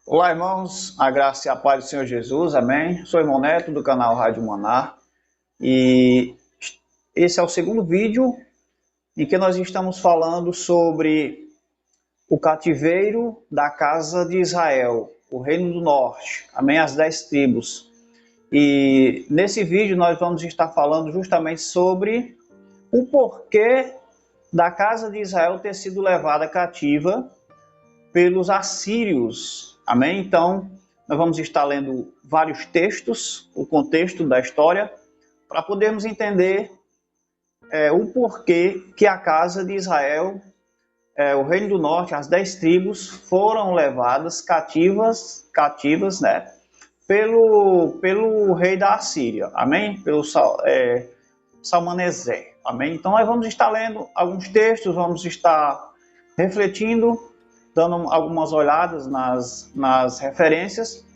Olá, irmãos, a graça e a paz do Senhor Jesus, amém? Sou o irmão Neto do canal Rádio Maná e esse é o segundo vídeo em que nós estamos falando sobre o cativeiro da casa de Israel, o Reino do Norte, amém? As 10 tribos. E nesse vídeo nós vamos estar falando justamente sobre o porquê da casa de Israel ter sido levada cativa pelos assírios, amém? Então, nós vamos estar lendo vários textos, o contexto da história, para podermos entender o porquê que a casa de Israel, o Reino do Norte, as 10 tribos, foram levadas cativas, né, pelo rei da Assíria, amém? Pelo Salmaneser, amém? Então, nós vamos estar lendo alguns textos, vamos estar refletindo, dando algumas olhadas nas referências,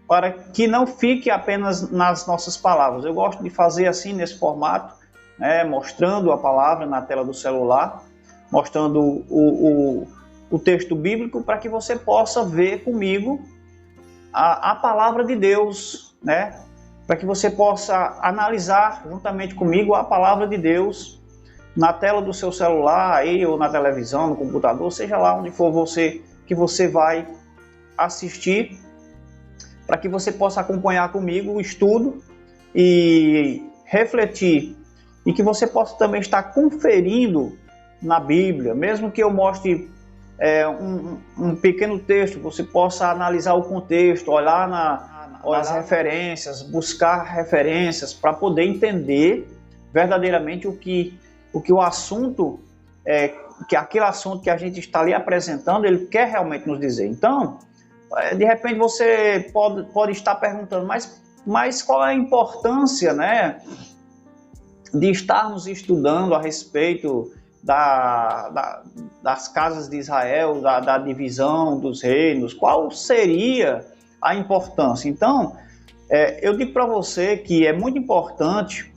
para que não fique apenas nas nossas palavras. Eu gosto de fazer assim, nesse formato, né, mostrando a palavra na tela do celular, mostrando o texto bíblico, para que você possa ver comigo a palavra de Deus, né, para que você possa analisar juntamente comigo a palavra de Deus, na tela do seu celular, aí, ou na televisão, no computador, seja lá onde for que você vai assistir, para que você possa acompanhar comigo o estudo e refletir, e que você possa também estar conferindo na Bíblia, mesmo que eu mostre um pequeno texto, você possa analisar o contexto, olhar nas referências, buscar referências, para poder entender verdadeiramente o assunto, que aquele assunto que a gente está ali apresentando, ele quer realmente nos dizer. Então, de repente você pode estar perguntando, mas qual é a importância, né, de estarmos estudando a respeito das casas de Israel, da divisão dos reinos? Qual seria a importância? Então, eu digo para você que é muito importante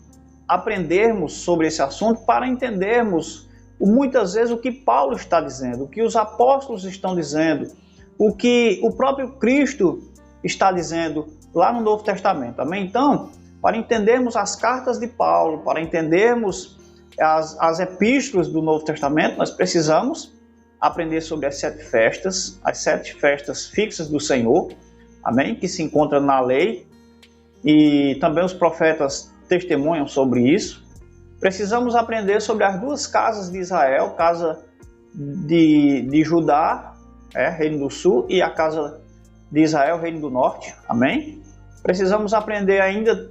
aprendermos sobre esse assunto para entendermos muitas vezes o que Paulo está dizendo, o que os apóstolos estão dizendo, o que o próprio Cristo está dizendo lá no Novo Testamento, amém? Então, para entendermos as cartas de Paulo, para entendermos as epístolas do Novo Testamento, nós precisamos aprender sobre as 7 festas fixas do Senhor, amém? Que se encontram na lei, e também os profetas testemunham sobre isso. Precisamos aprender sobre as 2 casas de Israel, casa de Judá, Reino do Sul, e a casa de Israel, Reino do Norte, amém? Precisamos aprender ainda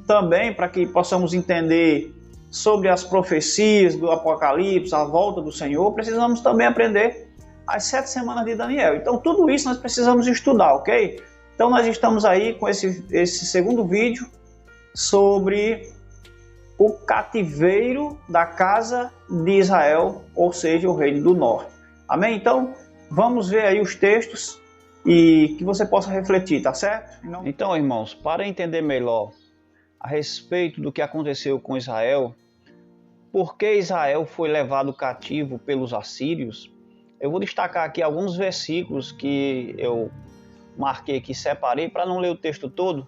também, para que possamos entender sobre as profecias do Apocalipse, a volta do Senhor. Precisamos também aprender as 7 semanas de Daniel. Então, tudo isso nós precisamos estudar, ok? Então, nós estamos aí com esse segundo vídeo sobre o cativeiro da casa de Israel, ou seja, o Reino do Norte. Amém? Então, vamos ver aí os textos e que você possa refletir, tá certo? Então, irmãos, para entender melhor a respeito do que aconteceu com Israel, por que Israel foi levado cativo pelos assírios, eu vou destacar aqui alguns versículos que eu marquei aqui, separei, para não ler o texto todo,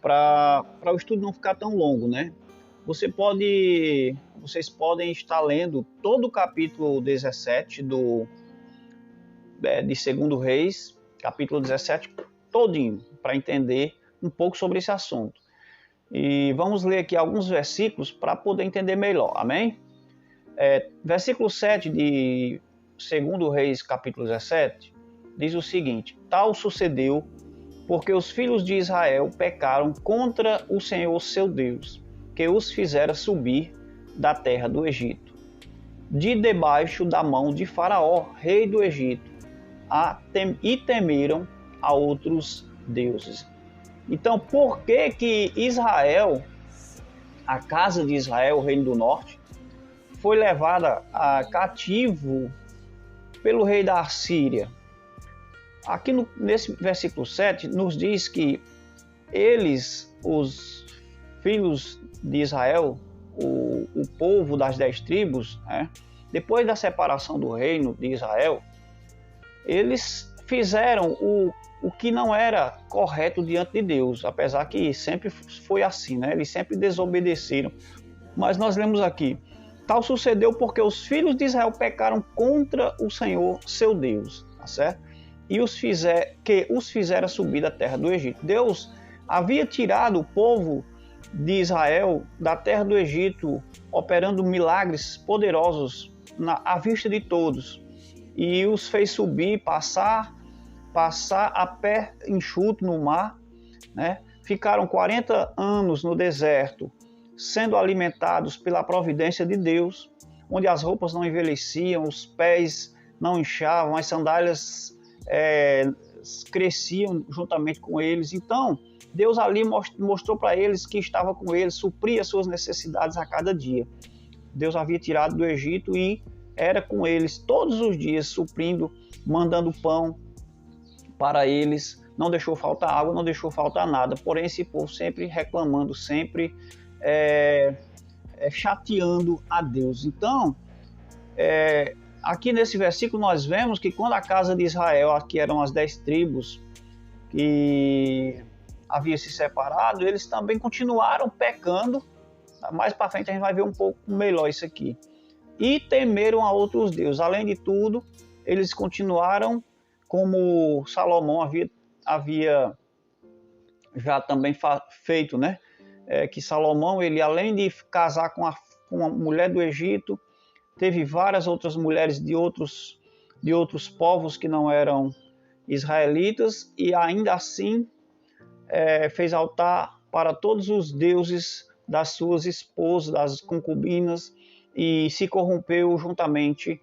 para o estudo não ficar tão longo, né? Vocês podem estar lendo todo o capítulo 17 de 2 Reis, capítulo 17 todinho, para entender um pouco sobre esse assunto. E vamos ler aqui alguns versículos para poder entender melhor, amém? Versículo 7 de 2 Reis, capítulo 17, diz o seguinte: tal sucedeu porque os filhos de Israel pecaram contra o Senhor seu Deus, que os fizera subir da terra do Egito, de debaixo da mão de Faraó, rei do Egito, e temeram a outros deuses. Então, por que Israel, a casa de Israel, o Reino do Norte, foi levada a cativo pelo rei da Assíria? Aqui nesse versículo 7 nos diz que eles, os filhos de Israel, o povo das 10 tribos, né, depois da separação do reino de Israel, eles fizeram o que não era correto diante de Deus, apesar que sempre foi assim, né? Eles sempre desobedeceram. Mas nós lemos aqui: tal sucedeu porque os filhos de Israel pecaram contra o Senhor, seu Deus, tá certo? E os fizeram subir da terra do Egito. Deus havia tirado o povo de Israel da terra do Egito, operando milagres poderosos à vista de todos, e os fez subir, passar a pé enxuto no mar, né? Ficaram 40 anos no deserto, sendo alimentados pela providência de Deus, onde as roupas não envelheciam, os pés não inchavam, as sandálias cresciam juntamente com eles. Então, Deus ali mostrou para eles que estava com eles, supria suas necessidades a cada dia. Deus havia tirado do Egito e era com eles todos os dias, suprindo, mandando pão para eles, não deixou faltar água, não deixou faltar nada. Porém, esse povo sempre reclamando, sempre chateando a Deus. Então, aqui nesse versículo nós vemos que quando a casa de Israel, aqui eram as 10 tribos que havia se separado, eles também continuaram pecando. Mais para frente a gente vai ver um pouco melhor isso aqui. E temeram a outros deuses. Além de tudo, eles continuaram como Salomão havia já também feito, né? Que Salomão, ele além de casar com uma mulher do Egito, teve várias outras mulheres de outros povos que não eram israelitas, e ainda assim fez altar para todos os deuses das suas esposas, das concubinas, e se corrompeu juntamente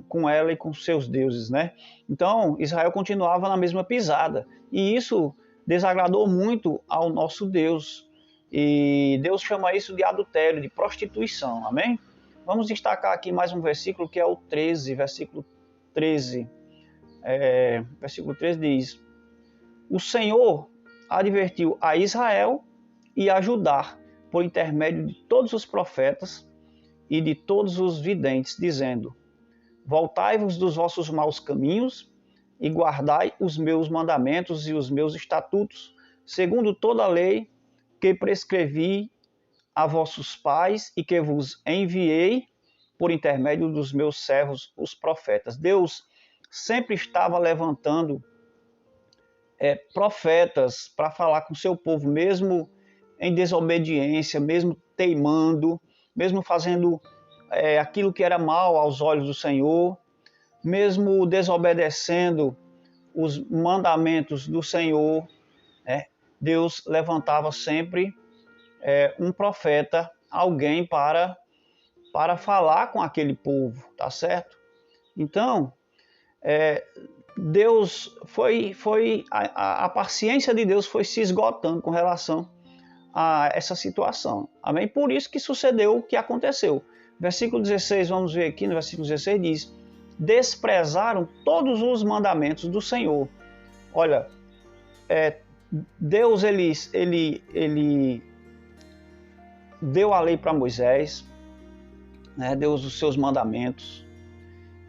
com ela e com seus deuses, né? Então, Israel continuava na mesma pisada, e isso desagradou muito ao nosso Deus, e Deus chama isso de adultério, de prostituição, amém? Vamos destacar aqui mais um versículo, que é o 13, versículo 13. Versículo 13 diz: o Senhor advertiu a Israel e a Judá por intermédio de todos os profetas e de todos os videntes, dizendo: voltai-vos dos vossos maus caminhos e guardai os meus mandamentos e os meus estatutos, segundo toda a lei que prescrevi a vossos pais e que vos enviei por intermédio dos meus servos, os profetas. Deus sempre estava levantando profetas para falar com o seu povo, mesmo em desobediência, mesmo teimando, mesmo fazendo aquilo que era mal aos olhos do Senhor, mesmo desobedecendo os mandamentos do Senhor, Deus levantava sempre um profeta, alguém para falar com aquele povo, tá certo? Então, Deus a paciência de Deus foi se esgotando com relação a essa situação, amém? Por isso que sucedeu o que aconteceu. Versículo 16, vamos ver aqui no versículo 16, diz: desprezaram todos os mandamentos do Senhor. Olha, Deus ele deu a lei para Moisés, né, deu os seus mandamentos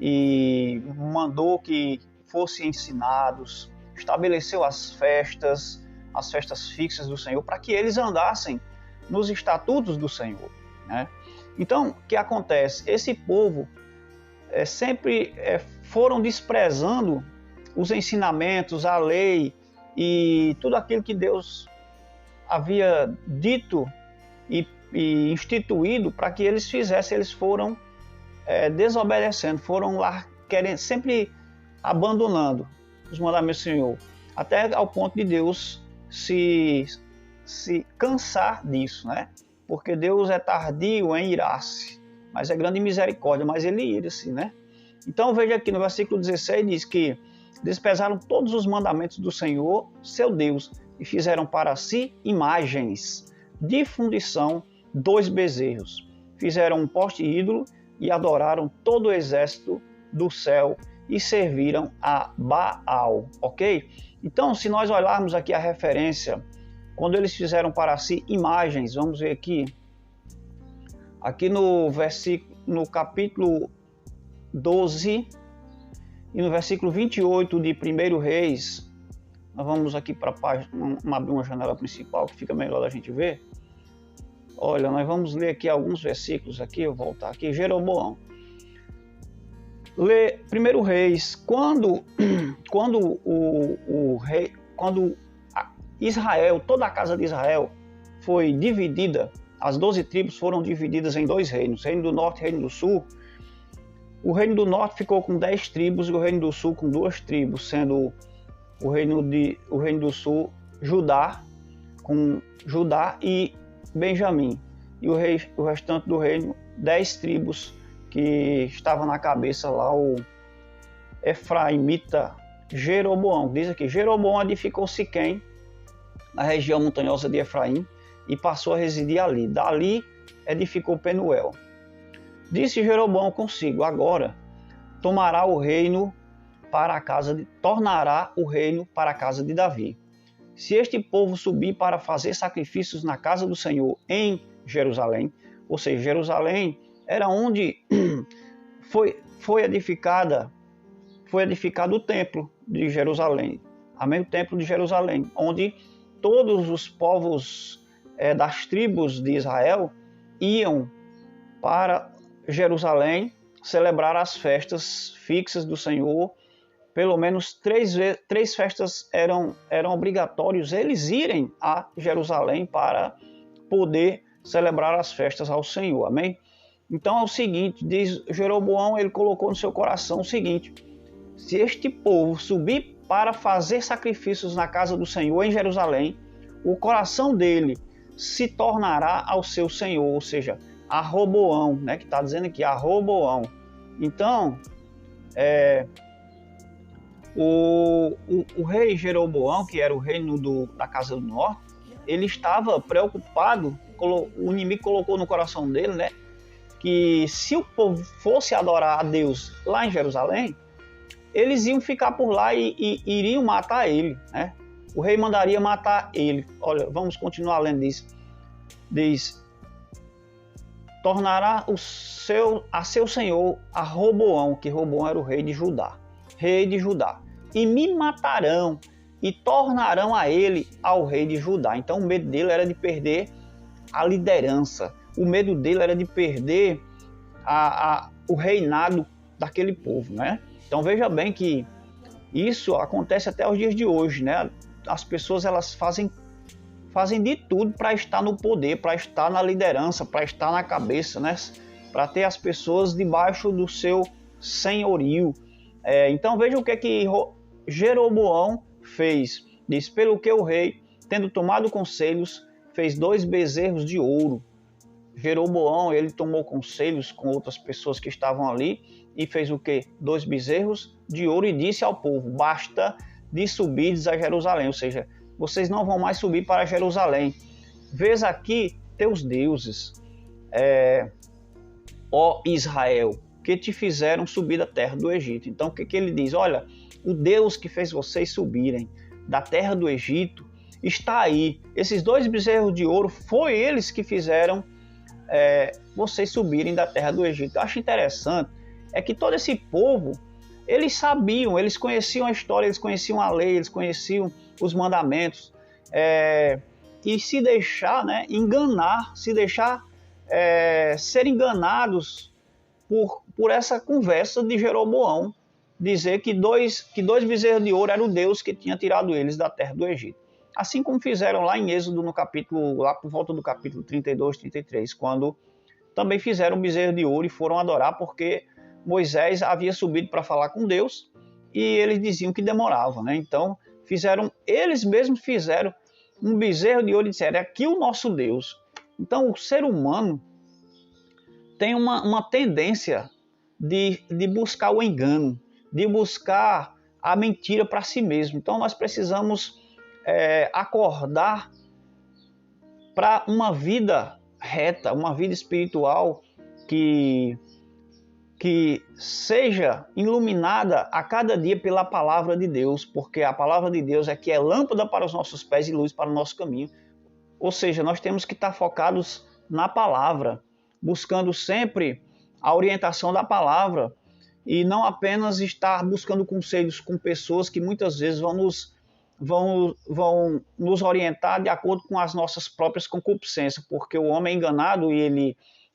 e mandou que fossem ensinados, estabeleceu as festas fixas do Senhor, para que eles andassem nos estatutos do Senhor, né? Então, o que acontece? Esse povo sempre foram desprezando os ensinamentos, a lei e tudo aquilo que Deus havia dito e instituído para que eles fizessem. Eles foram desobedecendo, foram lá sempre abandonando os mandamentos do Senhor, até ao ponto de Deus se cansar disso, né? Porque Deus é tardio em irar-se, mas é grande em misericórdia, mas ele ira-se, né? Então veja aqui no versículo 16, diz que desprezaram todos os mandamentos do Senhor, seu Deus, e fizeram para si imagens de fundição, 2 bezerros. Fizeram um poste ídolo e adoraram todo o exército do céu e serviram a Baal, ok? Então, se nós olharmos aqui a referência, quando eles fizeram para si imagens, vamos ver aqui no capítulo 12, E no versículo 28 de 1 Reis, nós vamos aqui para a página, abrir uma janela principal que fica melhor da gente ver. Olha, nós vamos ler aqui alguns versículos aqui, eu vou voltar aqui. Jeroboão. Lê 1 Reis, quando Israel, toda a casa de Israel foi dividida, as 12 tribos foram divididas em dois reinos, Reino do Norte e Reino do Sul. O Reino do Norte ficou com 10 tribos e o Reino do Sul com 2 tribos, sendo o Reino do Sul Judá, com Judá e Benjamim. E o restante do reino, 10 tribos, que estavam na cabeça lá o Efraimita Jeroboão. Diz aqui, Jeroboão edificou Siquém, na região montanhosa de Efraim, e passou a residir ali. Dali edificou Penuel. Disse Jeroboão consigo, agora tornará o reino para a casa de Davi. Se este povo subir para fazer sacrifícios na casa do Senhor em Jerusalém, ou seja, Jerusalém era onde foi edificado o templo de Jerusalém, amém? O templo de Jerusalém, onde todos os povos das tribos de Israel iam para Jerusalém celebrar as festas fixas do Senhor. Pelo menos três festas eram obrigatórios eles irem a Jerusalém para poder celebrar as festas ao Senhor, amém? Então é o seguinte, diz Jeroboão, ele colocou no seu coração o seguinte: se este povo subir para fazer sacrifícios na casa do Senhor em Jerusalém, o coração dele se tornará ao seu Senhor, ou seja, a Roboão, né, que está dizendo aqui, a Roboão. Então, o rei Jeroboão, que era o reino da Casa do Norte, ele estava preocupado, o inimigo colocou no coração dele, né, que se o povo fosse adorar a Deus lá em Jerusalém, eles iam ficar por lá e iriam matar ele, né? O rei mandaria matar ele. Olha, vamos continuar lendo isso. Diz, tornará a seu senhor a Roboão, que Roboão era o rei de Judá, e me matarão e tornarão a ele ao rei de Judá. Então o medo dele era de perder a liderança, o medo dele era de perder o reinado daquele povo, né? Então veja bem que isso acontece até os dias de hoje, né? As pessoas elas fazem de tudo para estar no poder, para estar na liderança, para estar na cabeça, né? Para ter as pessoas debaixo do seu senhorio. Então veja o que Jeroboão fez. Diz, pelo que o rei, tendo tomado conselhos, fez 2 bezerros de ouro. Jeroboão, ele tomou conselhos com outras pessoas que estavam ali e fez o que? 2 bezerros de ouro e disse ao povo, basta de subirdes a Jerusalém, ou seja, vocês não vão mais subir para Jerusalém. Vês aqui teus deuses, ó Israel, que te fizeram subir da terra do Egito. Então o que ele diz? Olha, o Deus que fez vocês subirem da terra do Egito está aí. Esses 2 bezerros de ouro, foi eles que fizeram vocês subirem da terra do Egito. Eu acho interessante é que todo esse povo, eles sabiam, eles conheciam a história, eles conheciam a lei, eles conheciam os mandamentos, e se deixar enganar, se deixar ser enganados por essa conversa de Jeroboão, dizer que dois bezerros de ouro era o Deus que tinha tirado eles da terra do Egito. Assim como fizeram lá em Êxodo, lá por volta do capítulo 32, 33, quando também fizeram um bezerro de ouro e foram adorar, porque Moisés havia subido para falar com Deus e eles diziam que demorava, né? Então eles mesmos fizeram um bezerro de ouro e disseram, é aqui o nosso Deus. Então o ser humano tem uma tendência de buscar o engano, de buscar a mentira para si mesmo. Então nós precisamos acordar para uma vida reta, uma vida espiritual que seja iluminada a cada dia pela palavra de Deus, porque a palavra de Deus é lâmpada para os nossos pés e luz para o nosso caminho. Ou seja, nós temos que estar focados na palavra, buscando sempre a orientação da palavra e não apenas estar buscando conselhos com pessoas que muitas vezes vão nos orientar de acordo com as nossas próprias concupiscências, porque o homem é enganado e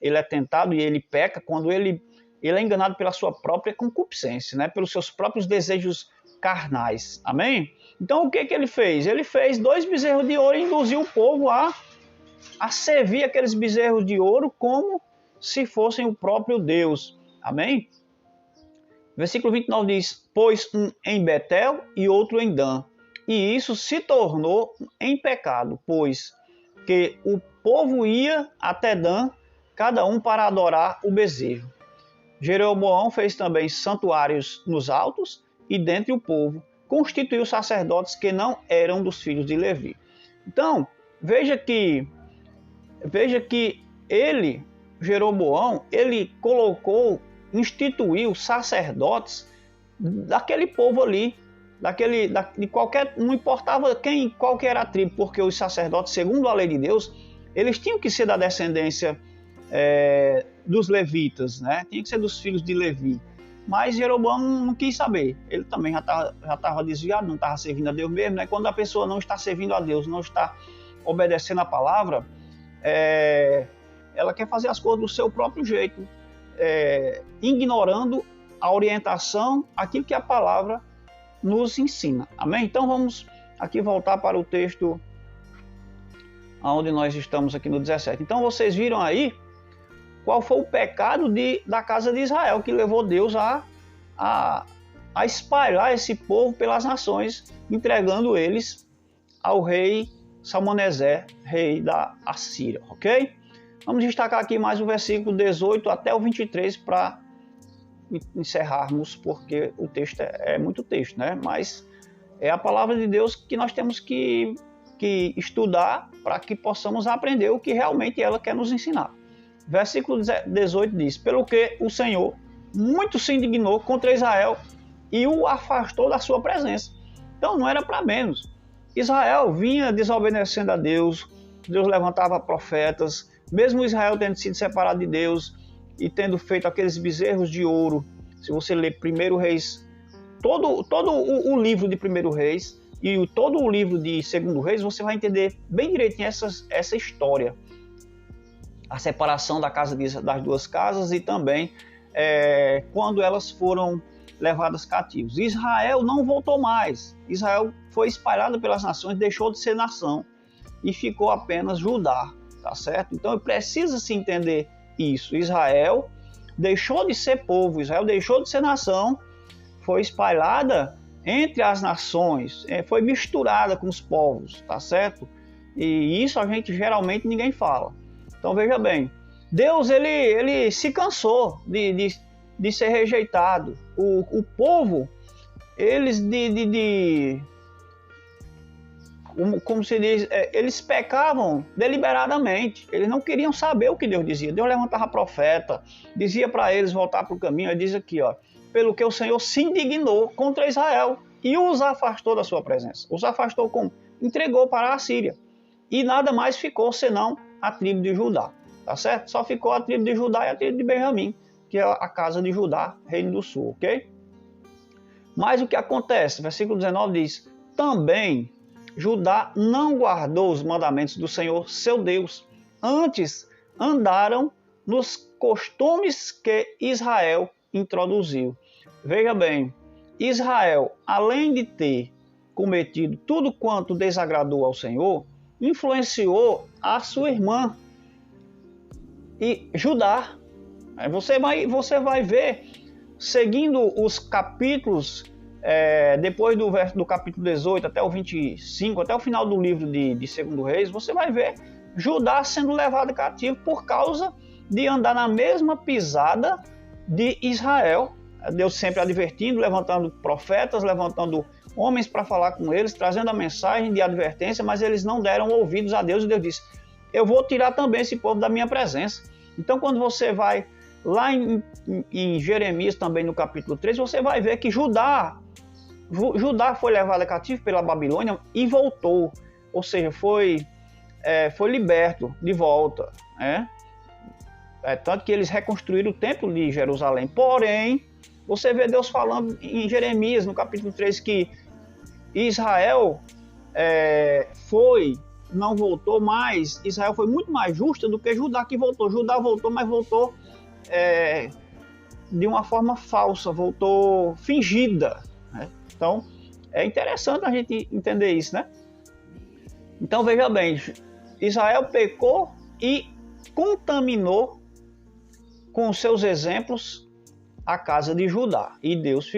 ele é tentado e ele peca quando ele é enganado pela sua própria concupiscência, né? Pelos seus próprios desejos carnais. Amém? Então o que ele fez? Ele fez 2 bezerros de ouro e induziu o povo a servir aqueles bezerros de ouro como se fossem o próprio Deus. Amém? Versículo 29 diz: pôs um em Betel e outro em Dan. E isso se tornou em pecado, pois que o povo ia até Dan, cada um para adorar o bezerro. Jeroboão fez também santuários nos altos e dentre o povo constituiu sacerdotes que não eram dos filhos de Levi. Então, veja que ele, Jeroboão, ele instituiu sacerdotes daquele povo ali, de qualquer, não importava qual que era a tribo, porque os sacerdotes, segundo a lei de Deus, eles tinham que ser da descendência dos levitas, né? Tinha que ser dos filhos de Levi. Mas Jeroboão não quis saber. Ele também já estava desviado, não estava servindo a Deus mesmo, né? Quando a pessoa não está servindo a Deus, não está obedecendo a palavra, ela quer fazer as coisas do seu próprio jeito, ignorando a orientação, aquilo que a palavra nos ensina. Amém? Então vamos aqui voltar para o texto onde nós estamos aqui no 17. Então vocês viram aí qual foi o pecado da casa de Israel que levou Deus a espalhar esse povo pelas nações, entregando eles ao rei Salmaneser, rei da Assíria, ok? Vamos destacar aqui mais o versículo 18 até o 23 para encerrarmos, porque o texto é muito texto, né? Mas é a palavra de Deus que nós temos que estudar para que possamos aprender o que realmente ela quer nos ensinar. Versículo 18 diz: pelo que o Senhor muito se indignou contra Israel e o afastou da sua presença. Então não era para menos. Israel vinha desobedecendo a Deus, Deus levantava profetas, mesmo Israel tendo sido separado de Deus e tendo feito aqueles bezerros de ouro. Se você ler 1 Reis, todo o livro de 1 Reis e todo o livro de 2 Reis, você vai entender bem direitinho essa história. A separação das duas casas e também quando elas foram levadas cativos. Israel não voltou mais. Israel foi espalhado pelas nações, deixou de ser nação e ficou apenas Judá, tá certo? Então precisa se entender isso. Israel deixou de ser povo, Israel deixou de ser nação, foi espalhada entre as nações, foi misturada com os povos, tá certo? E isso a gente geralmente ninguém fala. Então veja bem, Deus ele se cansou de ser rejeitado. O povo, eles como se diz, eles pecavam deliberadamente. Eles não queriam saber o que Deus dizia. Deus levantava profeta, dizia para eles voltar para o caminho. Ele diz aqui, ó, pelo que o Senhor se indignou contra Israel e os afastou da sua presença. Os afastou como? Entregou para a Assíria. E nada mais ficou senão a tribo de Judá, tá certo? Só ficou a tribo de Judá e a tribo de Benjamim, que é a casa de Judá, reino do sul, ok? Mas o que acontece? Versículo 19 diz: também Judá não guardou os mandamentos do Senhor, seu Deus. Antes andaram nos costumes que Israel introduziu. Veja bem, Israel, além de ter cometido tudo quanto desagradou ao Senhor, influenciou a sua irmã e Judá. Você vai ver, seguindo os capítulos, depois do capítulo 18 até o 25, até o final do livro de 2 Reis, você vai ver Judá sendo levado cativo por causa de andar na mesma pisada de Israel. Deus sempre advertindo, levantando profetas, levantando homens para falar com eles, trazendo a mensagem de advertência, mas eles não deram ouvidos a Deus, e Deus disse: eu vou tirar também esse povo da minha presença. Então quando você vai lá em Jeremias, também no capítulo 3, você vai ver que Judá foi levado cativo pela Babilônia e voltou, ou seja, foi liberto de volta, tanto que eles reconstruíram o templo de Jerusalém. Porém, Você vê Deus falando em Jeremias, no capítulo 3, que Israel não voltou mais. Israel foi muito mais justa do que Judá, que voltou. Judá voltou, mas voltou de uma forma falsa, voltou fingida, né? Então, é interessante a gente entender isso, né? Então, veja bem, Israel pecou e contaminou com os seus exemplos a casa de Judá. E Deus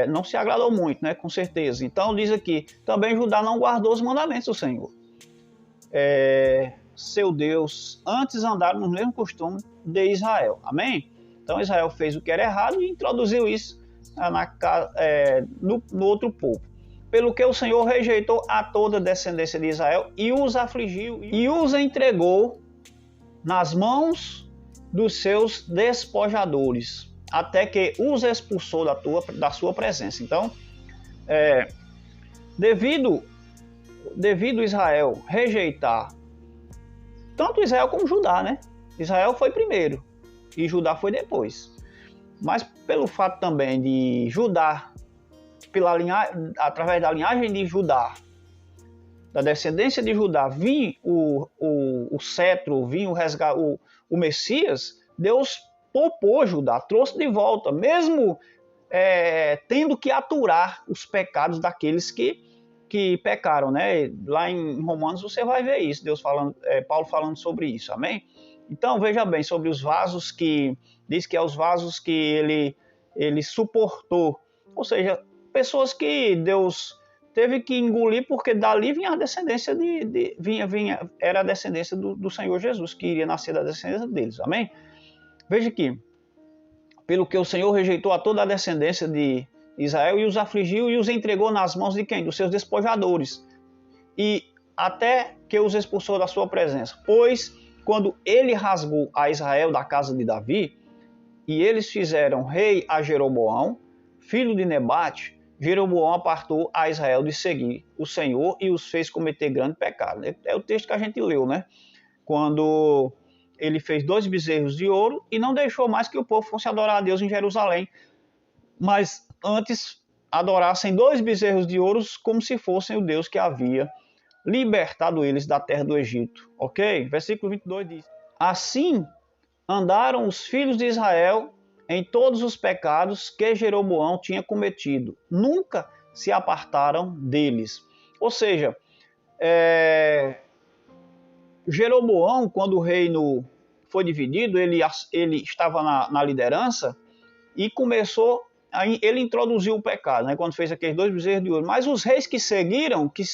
não se agradou muito, né? Com certeza. Então, diz aqui, também Judá não guardou os mandamentos do Senhor, seu Deus, antes andaram no mesmo costume de Israel. Amém? Então, Israel fez o que era errado e introduziu isso no outro povo. Pelo que o Senhor rejeitou a toda a descendência de Israel e os afligiu e os entregou nas mãos dos seus despojadores, até que os expulsou da sua presença. Então, devido Israel rejeitar, tanto Israel como Judá, né? Israel foi primeiro e Judá foi depois. Mas pelo fato também de Judá, através da linhagem de Judá, da descendência de Judá, vir o cetro, vir o Messias, Deus poupou Judá, trouxe de volta, mesmo tendo que aturar os pecados daqueles que pecaram, né? Lá em Romanos você vai ver isso, Paulo falando sobre isso, amém? Então veja bem, sobre os vasos diz que é os vasos que ele suportou, ou seja, pessoas que Deus teve que engolir, porque dali vinha a descendência era a descendência do Senhor Jesus, que iria nascer da descendência deles, amém? Veja aqui, pelo que o Senhor rejeitou a toda a descendência de Israel e os afligiu e os entregou nas mãos de quem? Dos seus despojadores, e até que os expulsou da sua presença. Pois, quando ele rasgou a Israel da casa de Davi, e eles fizeram rei a Jeroboão, filho de Nebate, Jeroboão apartou a Israel de seguir o Senhor e os fez cometer grande pecado. É o texto que a gente leu, né? Quando ele fez 2 bezerros de ouro e não deixou mais que o povo fosse adorar a Deus em Jerusalém, mas antes adorassem 2 bezerros de ouro como se fossem o Deus que havia libertado eles da terra do Egito. Ok? Versículo 22 diz: assim andaram os filhos de Israel em todos os pecados que Jeroboão tinha cometido. Nunca se apartaram deles. Ou seja, Jeroboão, quando o reino foi dividido, ele estava na liderança e ele introduziu o pecado, né, quando fez aqueles 2 bezerros de ouro. Mas os reis que seguiram, que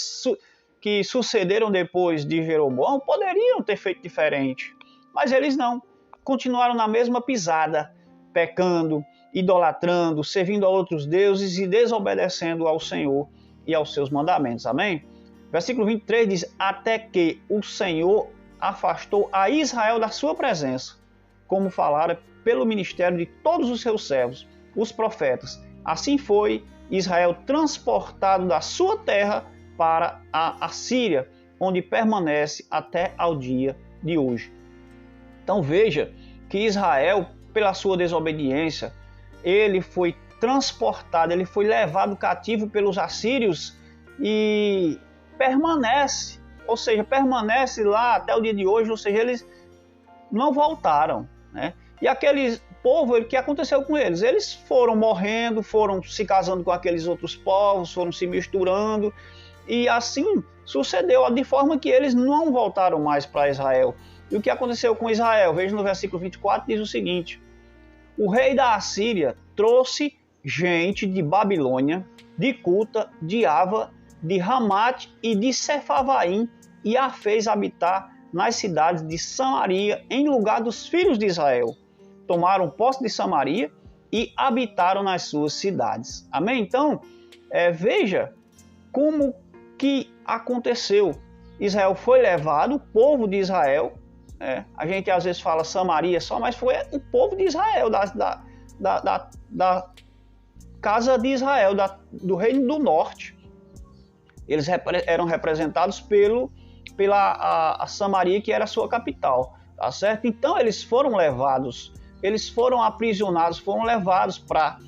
sucederam depois de Jeroboão, poderiam ter feito diferente. Mas eles não. Continuaram na mesma pisada, pecando, idolatrando, servindo a outros deuses e desobedecendo ao Senhor e aos seus mandamentos. Amém? Versículo 23 diz: até que o Senhor afastou a Israel da sua presença, como falara pelo ministério de todos os seus servos, os profetas. Assim foi Israel transportado da sua terra para a Assíria, onde permanece até ao dia de hoje. Então veja que Israel, pela sua desobediência, ele foi transportado, ele foi levado cativo pelos assírios e permanece lá até o dia de hoje, ou seja, eles não voltaram, né? E aqueles povo, o que aconteceu com eles? Eles foram morrendo, foram se casando com aqueles outros povos, foram se misturando, e assim sucedeu, de forma que eles não voltaram mais para Israel. E o que aconteceu com Israel? Veja no versículo 24, diz o seguinte: o rei da Assíria trouxe gente de Babilônia, de Cuta, de Ava, de Ramate e de Sefavaim, e a fez habitar nas cidades de Samaria, em lugar dos filhos de Israel. Tomaram posse de Samaria e habitaram nas suas cidades. Amém? Então, veja como que aconteceu. Israel foi levado, o povo de Israel, a gente às vezes fala Samaria só, mas foi o povo de Israel, da casa de Israel, do reino do norte. Eles eram representados pela Samaria, que era a sua capital, tá certo? Então eles foram levados eles foram aprisionados, foram levados para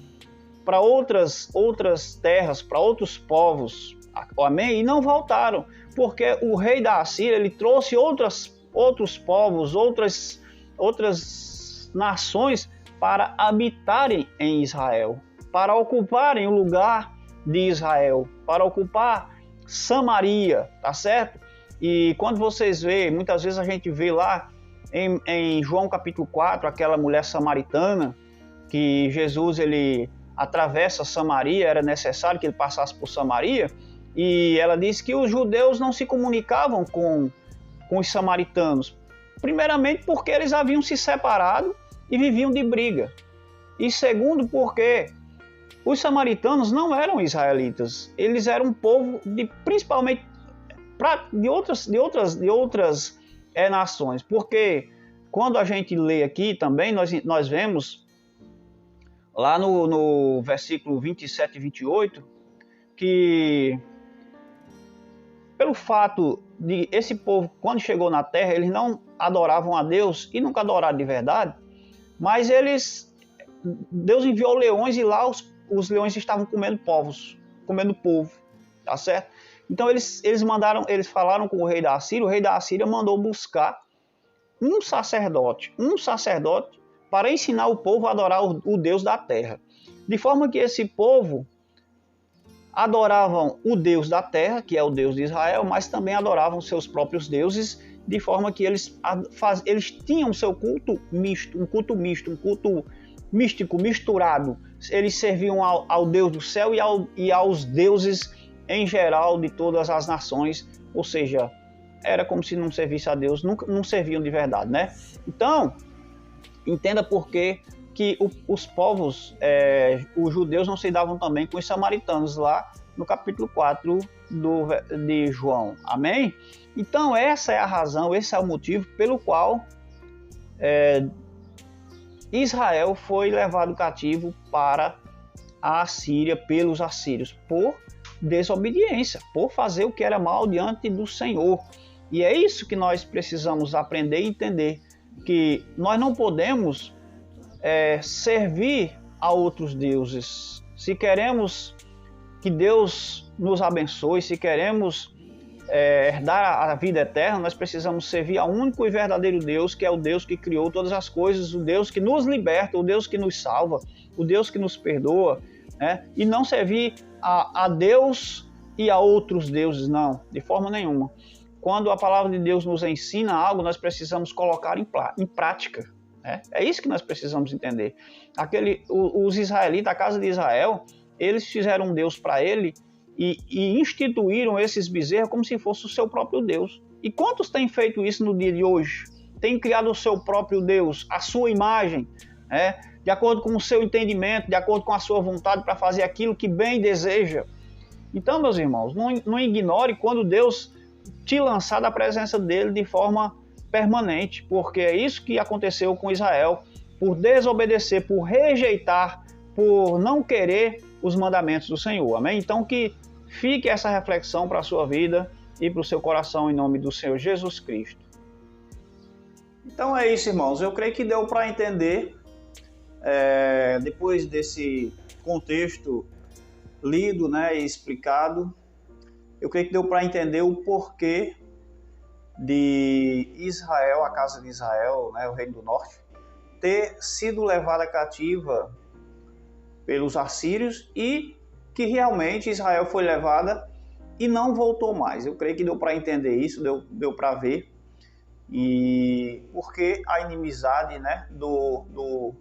outras terras, para outros povos, amém? E não voltaram, porque o rei da Assíria, ele trouxe outros povos, outras nações para habitarem em Israel, para ocuparem o lugar de Israel, para ocupar Samaria, tá certo? E quando vocês veem, muitas vezes a gente vê lá em João capítulo 4, aquela mulher samaritana, que Jesus ele atravessa Samaria, era necessário que ele passasse por Samaria, e ela disse que os judeus não se comunicavam com os samaritanos, primeiramente porque eles haviam se separado e viviam de briga, e segundo porque os samaritanos não eram israelitas, eles eram um povo principalmente de outras nações, porque quando a gente lê aqui também, nós vemos lá no versículo 27 e 28, que pelo fato de esse povo, quando chegou na terra, eles não adoravam a Deus e nunca adoraram de verdade, mas Deus enviou leões e lá os leões estavam comendo povo, tá certo? Então eles falaram com o rei da Assíria mandou buscar um sacerdote para ensinar o povo a adorar o Deus da terra. De forma que esse povo adoravam o Deus da terra, que é o Deus de Israel, mas também adoravam seus próprios deuses, de forma que eles tinham seu culto misto, um culto místico, misturado. Eles serviam ao Deus do céu e aos deuses em geral de todas as nações, ou seja, era como se não servisse a Deus, não serviam de verdade, né? Então, entenda por que os povos, os judeus não se davam também com os samaritanos lá no capítulo 4 de João, amém? Então essa é a razão, esse é o motivo pelo qual Israel foi levado cativo para a Assíria pelos assírios, por desobediência, por fazer o que era mal diante do Senhor. E é isso que nós precisamos aprender e entender, que nós não podemos servir a outros deuses. Se queremos que Deus nos abençoe, se queremos herdar a vida eterna, nós precisamos servir ao único e verdadeiro Deus, que é o Deus que criou todas as coisas, o Deus que nos liberta, o Deus que nos salva, o Deus que nos perdoa, né? E não servir a Deus e a outros deuses, não, de forma nenhuma. Quando a palavra de Deus nos ensina algo, nós precisamos colocar em prática. É isso que nós precisamos entender. Os israelitas, a casa de Israel, eles fizeram um Deus para ele e instituíram esses bezerros como se fosse o seu próprio Deus. E quantos têm feito isso no dia de hoje? Têm criado o seu próprio Deus, a sua imagem, de acordo com o seu entendimento, de acordo com a sua vontade para fazer aquilo que bem deseja. Então, meus irmãos, não ignore quando Deus te lançar da presença dele de forma permanente, porque é isso que aconteceu com Israel, por desobedecer, por rejeitar, por não querer os mandamentos do Senhor, amém? Então que fique essa reflexão para a sua vida e para o seu coração em nome do Senhor Jesus Cristo. Então é isso, irmãos, eu creio que deu para entender, depois desse contexto lido, né, e explicado, eu creio que deu para entender o porquê de Israel, a casa de Israel, né, o reino do norte, ter sido levada cativa pelos assírios e que realmente Israel foi levada e não voltou mais. Eu creio que deu para entender isso, deu para ver. E porque a inimizade, né, dos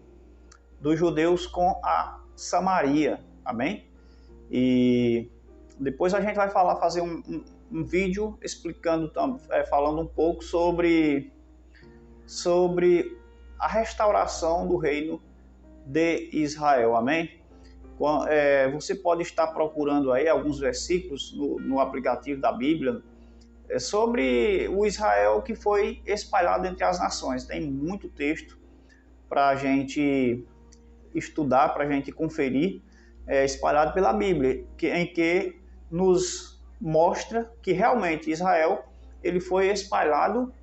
judeus com a Samaria, amém? E depois a gente vai fazer um vídeo explicando, falando um pouco sobre a restauração do reino de Israel, amém? Você pode estar procurando aí alguns versículos no aplicativo da Bíblia sobre o Israel que foi espalhado entre as nações. Tem muito texto para a gente estudar, para a gente conferir, espalhado pela Bíblia, em que nos mostra que realmente Israel ele foi espalhado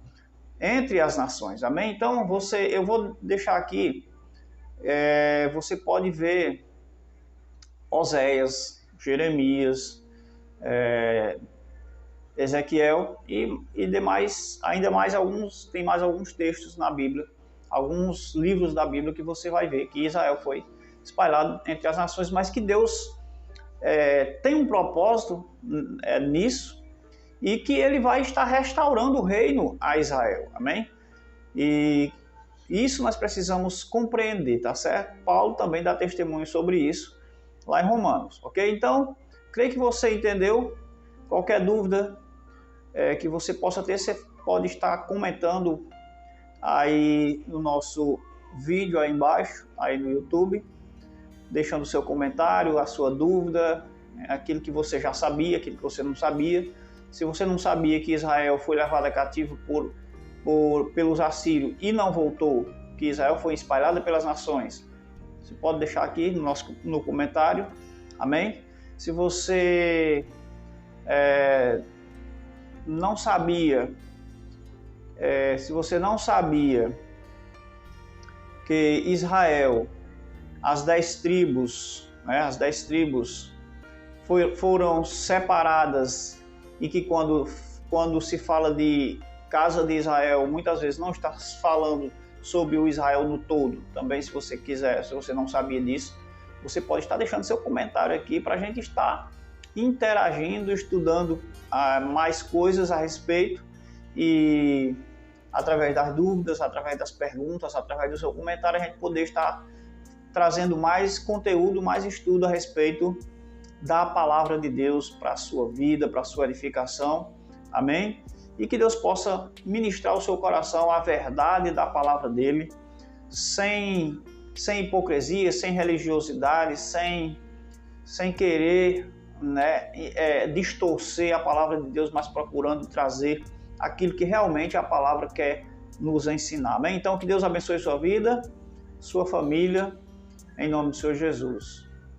entre as nações, amém? Então eu vou deixar aqui você pode ver Oséias, Jeremias, Ezequiel e demais, ainda mais tem mais alguns textos na Bíblia, alguns livros da Bíblia que você vai ver que Israel foi espalhado entre as nações, mas que Deus tem um propósito nisso e que ele vai estar restaurando o reino a Israel, amém? E isso nós precisamos compreender, tá certo? Paulo também dá testemunho sobre isso lá em Romanos, ok? Então, creio que você entendeu. Qualquer dúvida que você possa ter, você pode estar comentando aí no nosso vídeo aí embaixo, aí no YouTube, deixando o seu comentário, a sua dúvida, aquilo que você já sabia, aquilo que você não sabia. Se você não sabia que Israel foi levado cativo pelos assírios e não voltou, que Israel foi espalhada pelas nações, você pode deixar aqui no comentário, amém? Se você não sabia, que Israel, as 10 tribos, as 10 tribos foram separadas e que quando se fala de casa de Israel, muitas vezes não está falando sobre o Israel no todo. Também, se você quiser, se você não sabia disso, você pode estar deixando seu comentário aqui para a gente estar interagindo, estudando mais coisas a respeito e através das dúvidas, através das perguntas, através do seu comentário, a gente poder estar trazendo mais conteúdo, mais estudo a respeito da palavra de Deus para a sua vida, para a sua edificação, amém? E que Deus possa ministrar ao seu coração a verdade da palavra dele, sem hipocrisia, sem religiosidade, sem querer distorcer a palavra de Deus, mas procurando trazer aquilo que realmente a palavra quer nos ensinar. Amém? Então, que Deus abençoe sua vida, sua família, em nome do Senhor Jesus.